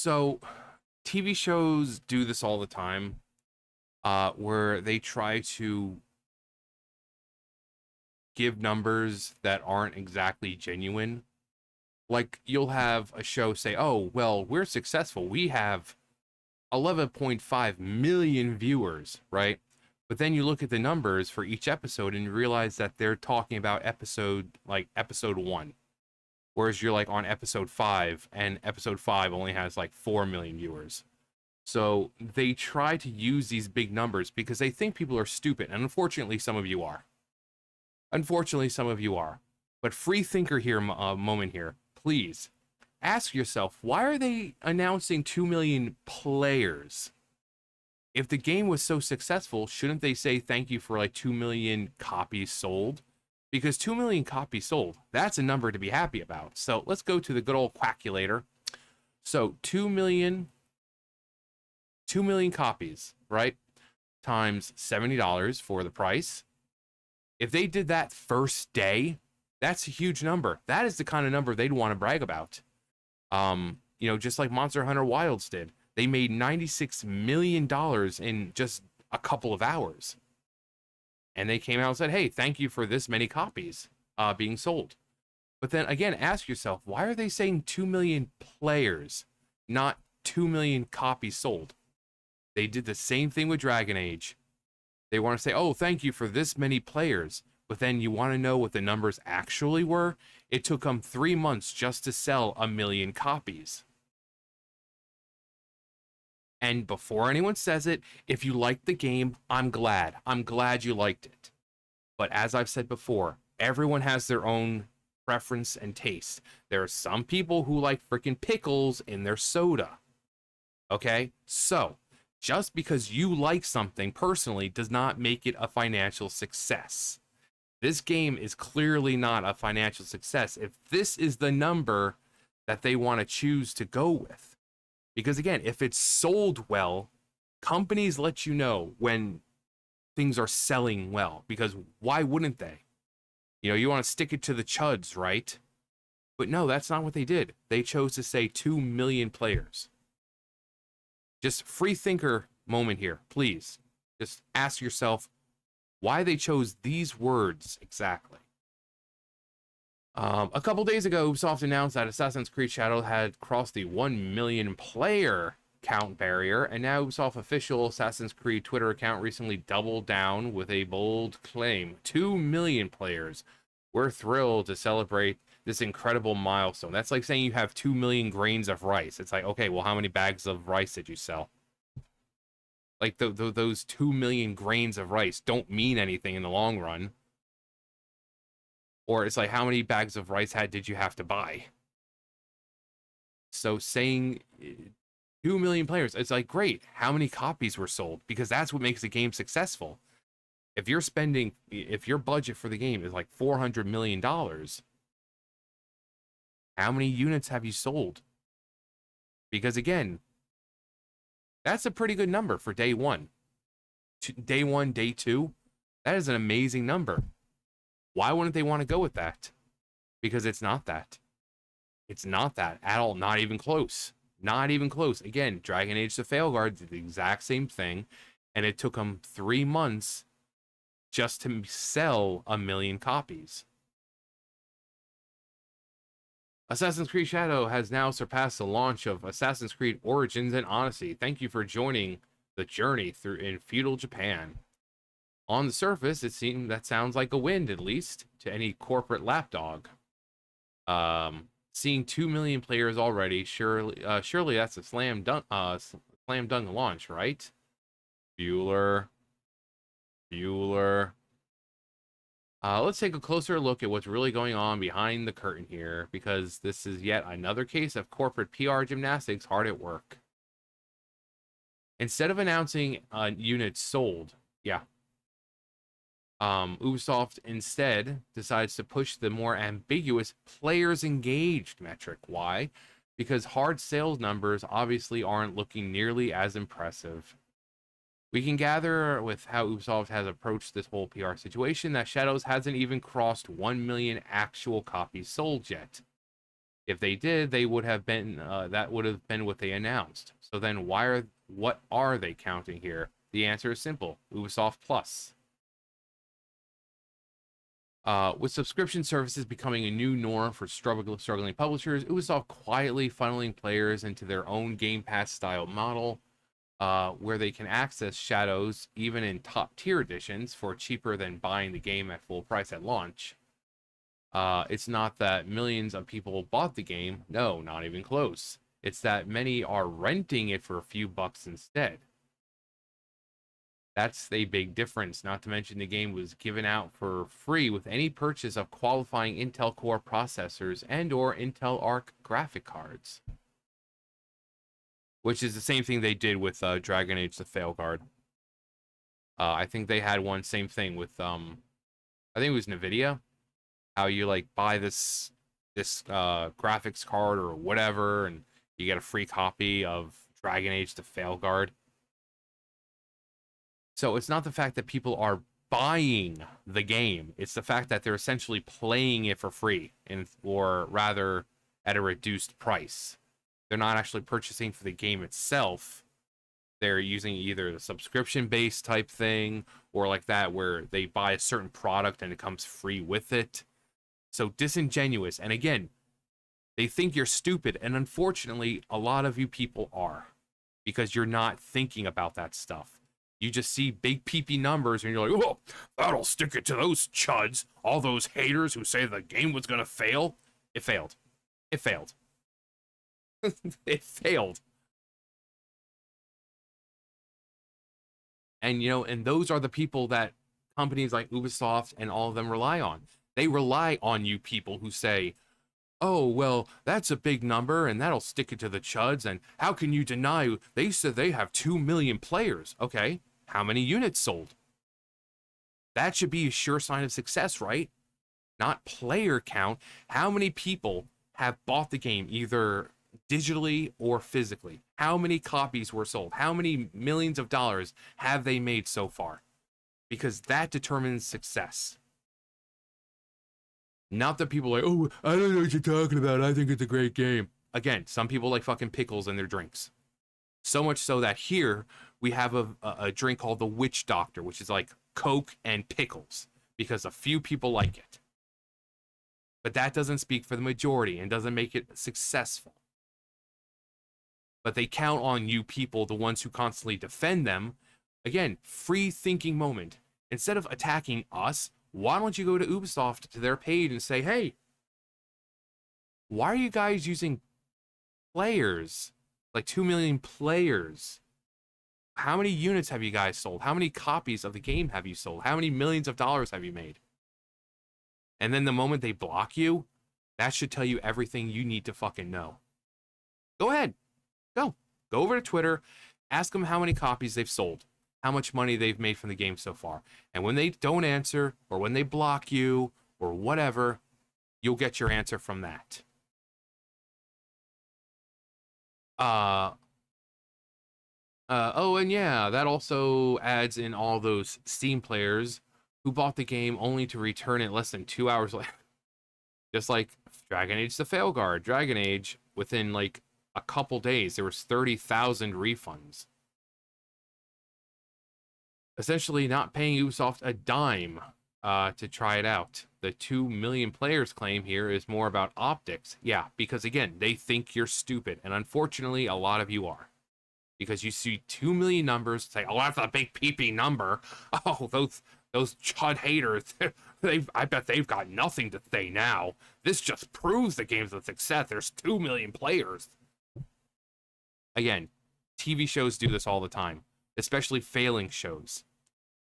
So, TV shows do this all the time, where they try to give numbers that aren't exactly genuine. Like, you'll have a show say, oh, well, we're successful. We have 11.5 million viewers, right? But then you look at the numbers for each episode and you realize that they're talking about episode one. Whereas you're like on episode five, and episode five only has like 4 million viewers. So they try to use these big numbers because they think people are stupid. And unfortunately, some of you are. Unfortunately, some of you are. But free thinker here, moment here. Please ask yourself, why are they announcing 2 million players? If the game was so successful, shouldn't they say thank you for like 2 million copies sold? Because 2 million copies sold, that's a number to be happy about. So let's go to the good old calculator. So 2 million copies, right? Times $70 for the price. If they did that first day, that's a huge number. That is the kind of number they'd want to brag about. Just like Monster Hunter Wilds did. They made $96 million in just a couple of hours. And they came out and said, hey, thank you for this many copies being sold. But then again, ask yourself, why are they saying 2 million players, not 2 million copies sold? They did the same thing with Dragon Age. They want to say, oh, thank you for this many players. But then you want to know what the numbers actually were? It took them 3 months just to sell 1 million copies. And before anyone says it, if you liked the game, I'm glad. I'm glad you liked it. But as I've said before, everyone has their own preference and taste. There are some people who like freaking pickles in their soda. Okay? So, just because you like something personally does not make it a financial success. This game is clearly not a financial success if this is the number that they want to choose to go with. Because again, if it's sold well, companies let you know when things are selling well, because why wouldn't they? You want to stick it to the chuds, right? But no, that's not what they did. They chose to say 2 million players. Just free thinker moment here, please. Just ask yourself why they chose these words exactly. A couple days ago, Ubisoft announced that Assassin's Creed Shadow had crossed the 1 million player count barrier, and now Ubisoft official Assassin's Creed Twitter account recently doubled down with a bold claim: 2 million players. We're thrilled to celebrate this incredible milestone. That's like saying you have 2 million grains of rice. It's like, okay, well, how many bags of rice did you sell? Like, those 2 million grains of rice don't mean anything in the long run. Or it's like, how many bags of rice did you have to buy? So saying 2 million players, it's like, great, how many copies were sold? Because that's what makes a game successful. If your budget for the game is like $400 million, how many units have you sold? Because again, that's a pretty good number for day one. Day one, day two, that is an amazing number. Why wouldn't they want to go with that? Because it's not that. It's not that at all. Not even close. Not even close. Again, Dragon Age: The Failguard did the exact same thing, and it took them 3 months just to sell 1 million copies. Assassin's Creed Shadow has now surpassed the launch of Assassin's Creed Origins and Odyssey. Thank you for joining the journey through in feudal Japan. On the surface, that sounds like a win, at least, to any corporate lapdog. Seeing 2 million players already, surely that's a slam dunk launch, right? Bueller. Let's take a closer look at what's really going on behind the curtain here, because this is yet another case of corporate PR gymnastics hard at work. Instead of announcing units sold, Ubisoft instead decides to push the more ambiguous players engaged metric. Why? Because hard sales numbers obviously aren't looking nearly as impressive. We can gather with how Ubisoft has approached this whole PR situation that Shadows hasn't even crossed 1 million actual copies sold yet. If they did, they would have been that would have been what they announced. So then what are they counting here? The answer is simple: Ubisoft Plus. With subscription services becoming a new norm for struggling publishers, Ubisoft quietly funneling players into their own Game Pass style model, where they can access shadows even in top tier editions for cheaper than buying the game at full price at launch. It's not that millions of people bought the game. No, not even close. It's that many are renting it for a few bucks instead. That's a big difference, not to mention the game was given out for free with any purchase of qualifying Intel Core processors and or Intel Arc graphic cards. Which is the same thing they did with Dragon Age the Failguard. I think they had one same thing with I think it was Nvidia. How you like buy this graphics card or whatever, and you get a free copy of Dragon Age the Failguard. So it's not the fact that people are buying the game; it's the fact that they're essentially playing it for free, or rather, at a reduced price. They're not actually purchasing for the game itself. They're using either the subscription-based type thing, or like that where they buy a certain product and it comes free with it. So disingenuous. And again, they think you're stupid. And unfortunately, a lot of you people are. Because you're not thinking about that stuff. You just see big peepee numbers and you're like, oh, that'll stick it to those chuds. All those haters who say the game was going to fail. It failed. It failed. It failed. And, and those are the people that companies like Ubisoft and all of them rely on. They rely on you people who say, oh, well, that's a big number and that'll stick it to the chuds. And how can you deny? They said they have 2 million players. Okay, how many units sold? That should be a sure sign of success, right? Not player count. How many people have bought the game either digitally or physically? How many copies were sold? How many millions of dollars have they made so far? Because that determines success. Not that people are like, oh, I don't know what you're talking about. I think it's a great game. Again, some people like fucking pickles in their drinks. So much so that here we have a drink called the Witch Doctor, which is like Coke and pickles, because a few people like it. But that doesn't speak for the majority and doesn't make it successful. But they count on you people, the ones who constantly defend them. Again, free thinking moment. Instead of attacking us, why don't you go to Ubisoft, to their page, and say, hey, why are you guys using players? Like 2 million players. How many units have you guys sold? How many copies of the game have you sold? How many millions of dollars have you made? And then the moment they block you, that should tell you everything you need to fucking know. Go ahead. Go over to Twitter, ask them how many copies they've sold, how much money they've made from the game so far. And when they don't answer, or when they block you, or whatever, you'll get your answer from that. Oh, and yeah, that also adds in all those Steam players who bought the game only to return it less than 2 hours later. Just like Dragon Age the Failguard. Dragon Age, within like a couple days, there was 30,000 refunds. Essentially not paying Ubisoft a dime to try it out. The 2 million players claim here is more about optics. Yeah, because again, they think you're stupid. And unfortunately, a lot of you are. Because you see 2 million numbers, say, oh, that's a big peepee number. Oh, those chud haters, I bet they've got nothing to say now. This just proves the game's a success. There's 2 million players. Again, TV shows do this all the time, especially failing shows.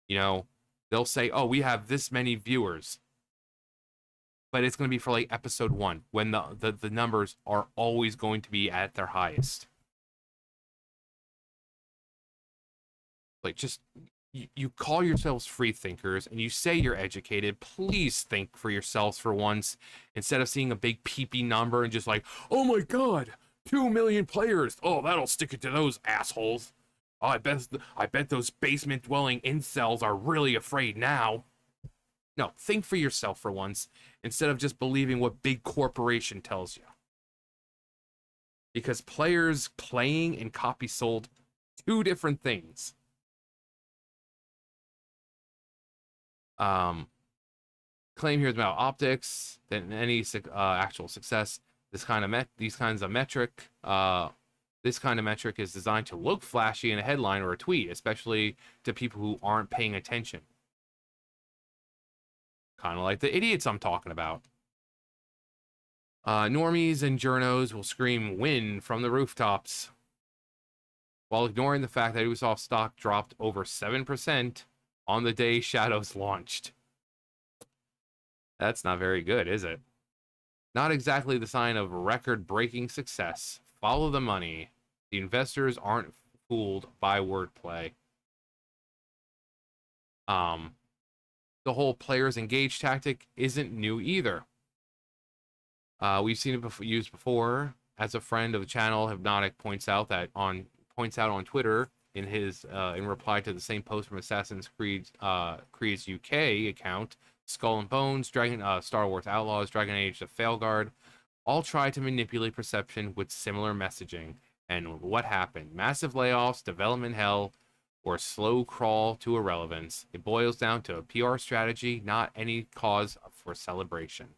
They'll say, oh, we have this many viewers. But it's going to be for like episode 1, when the numbers are always going to be at their highest. Like, just, you call yourselves free thinkers, and you say you're educated. Please think for yourselves for once, instead of seeing a big peepee number and just like, oh my god, 2 million players. Oh, that'll stick it to those assholes. Oh, I bet those basement-dwelling incels are really afraid now. No, think for yourself for once, instead of just believing what big corporation tells you. because players playing and copies sold, two different things. Um, Claim here is about optics than any actual success. This kind of these kinds of metric. This kind of metric is designed to look flashy in a headline or a tweet, especially to people who aren't paying attention. Kind of like the idiots I'm talking about. Normies and journos will scream win from the rooftops while ignoring the fact that Ubisoft stock dropped over 7% on the day Shadows launched. That's not very good, is it? Not exactly the sign of record-breaking success. Follow the money. The investors aren't fooled by wordplay. The whole players engage tactic isn't new either. We've seen it used before. As a friend of the channel, Hypnotic points out on Twitter in reply to the same post from Assassin's Creed's UK account, Skull and Bones, Star Wars Outlaws, Dragon Age: The Failguard, all try to manipulate perception with similar messaging. And what happened? Massive layoffs, development hell, or slow crawl to irrelevance. It boils down to a PR strategy, not any cause for celebration.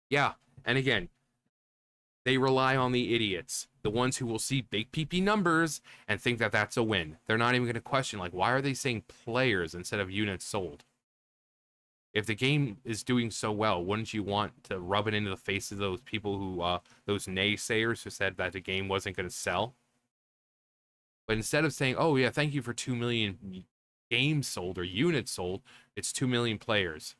Yeah, and again, they rely on the idiots, the ones who will see big PP numbers and think that that's a win. They're not even going to question, like, why are they saying players instead of units sold? If the game is doing so well, wouldn't you want to rub it into the faces of those people who, those naysayers who said that the game wasn't going to sell? But instead of saying, oh yeah, thank you for 2 million games sold or units sold, it's 2 million players.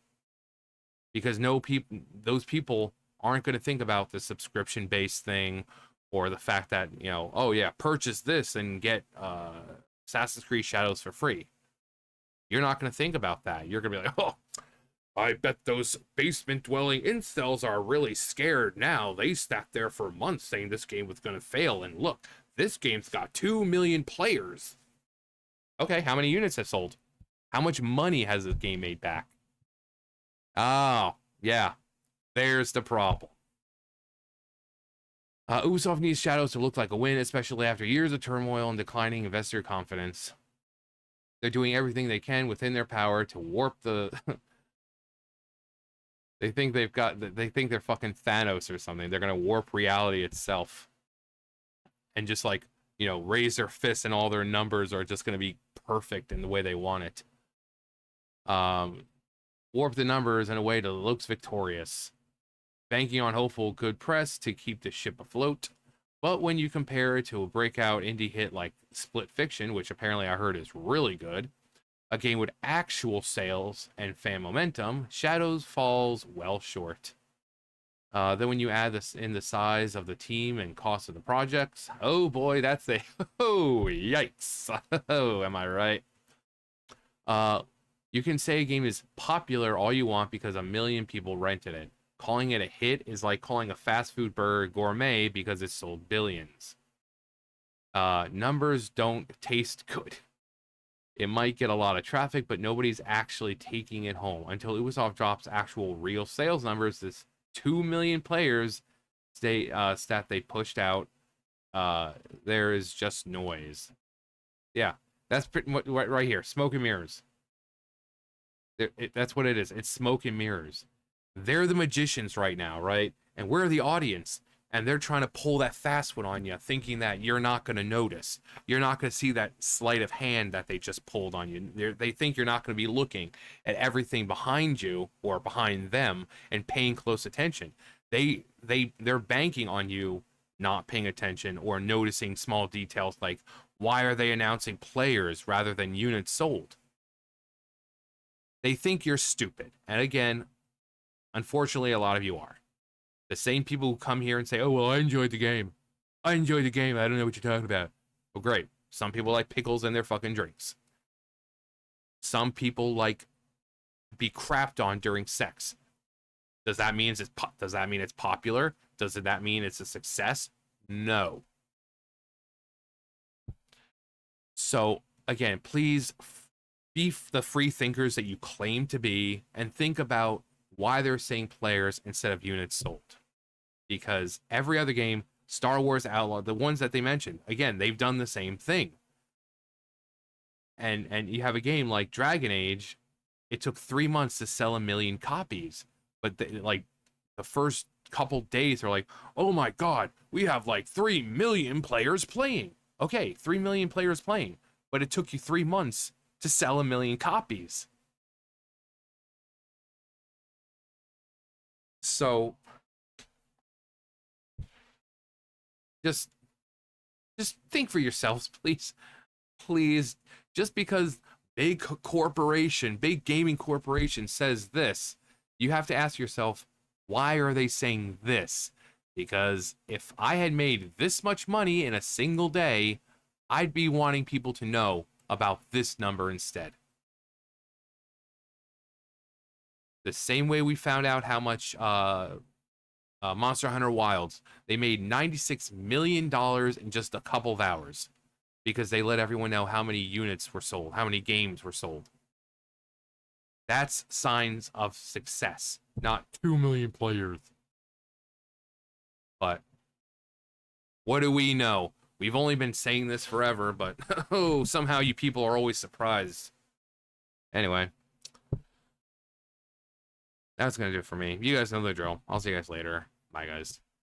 Because those people aren't going to think about the subscription-based thing or the fact that, oh yeah, purchase this and get Assassin's Creed Shadows for free. You're not going to think about that. You're going to be like, oh, I bet those basement-dwelling incels are really scared now. They sat there for months saying this game was going to fail, and look, this game's got 2 million players. Okay, how many units have sold? How much money has this game made back? Oh, yeah. There's the problem. Ubisoft needs Shadows to look like a win, especially after years of turmoil and declining investor confidence. They're doing everything they can within their power to warp the... They think they're fucking Thanos or something. They're gonna warp reality itself. And just like, raise their fists and all their numbers are just gonna be perfect in the way they want it. Warp the numbers in a way that looks victorious. Banking on hopeful good press to keep the ship afloat. But when you compare it to a breakout indie hit like Split Fiction, which apparently I heard is really good, a game with actual sales and fan momentum, Shadows falls well short. Then when you add this in the size of the team and cost of the projects, oh boy, that's a oh yikes. Oh, am I right? You can say a game is popular all you want because 1 million people rented it. Calling it a hit is like calling a fast food burger gourmet because it sold billions. Numbers don't taste good. It might get a lot of traffic, but nobody's actually taking it home. Until Ubisoft drops actual real sales numbers, this 2 million players stat they pushed out, there is just noise. Yeah, that's right here. Smoke and mirrors. That's what it is. It's smoke and mirrors. They're the magicians right now, right? And we're the audience. And they're trying to pull that fast one on you, thinking that you're not going to notice. You're not going to see that sleight of hand that they just pulled on you. They think you're not going to be looking at everything behind you or behind them and paying close attention. They're banking on you not paying attention or noticing small details like why are they announcing players rather than units sold? They think you're stupid. And again, unfortunately, a lot of you are. The same people who come here and say, oh, well, I enjoyed the game. I enjoyed the game. I don't know what you're talking about. Well, great. Some people like pickles in their fucking drinks. Some people like be crapped on during sex. Does that mean it's popular? Does that mean it's a success? No. So, again, please be the free thinkers that you claim to be and think about why they're saying players instead of units sold. because every other game, Star Wars Outlaw, the ones that they mentioned, again, they've done the same thing. And you have a game like Dragon Age, it took 3 months to sell 1 million copies, but like the first couple days are like, oh my god, we have like 3 million players playing. Okay, 3 million players playing, but it took you 3 months to sell 1 million copies. So just just think for yourselves, please. Please, just because big gaming corporation says this, you have to ask yourself, why are they saying this? Because if I had made this much money in a single day, I'd be wanting people to know about this number instead. The same way we found out how much Monster Hunter Wilds, they made $96 million in just a couple of hours because they let everyone know how many units were sold, how many games were sold. That's signs of success, not 2 million players. But what do we know? We've only been saying this forever, but oh, somehow you people are always surprised. Anyway, that's going to do it for me. You guys know the drill. I'll see you guys later. Bye, guys.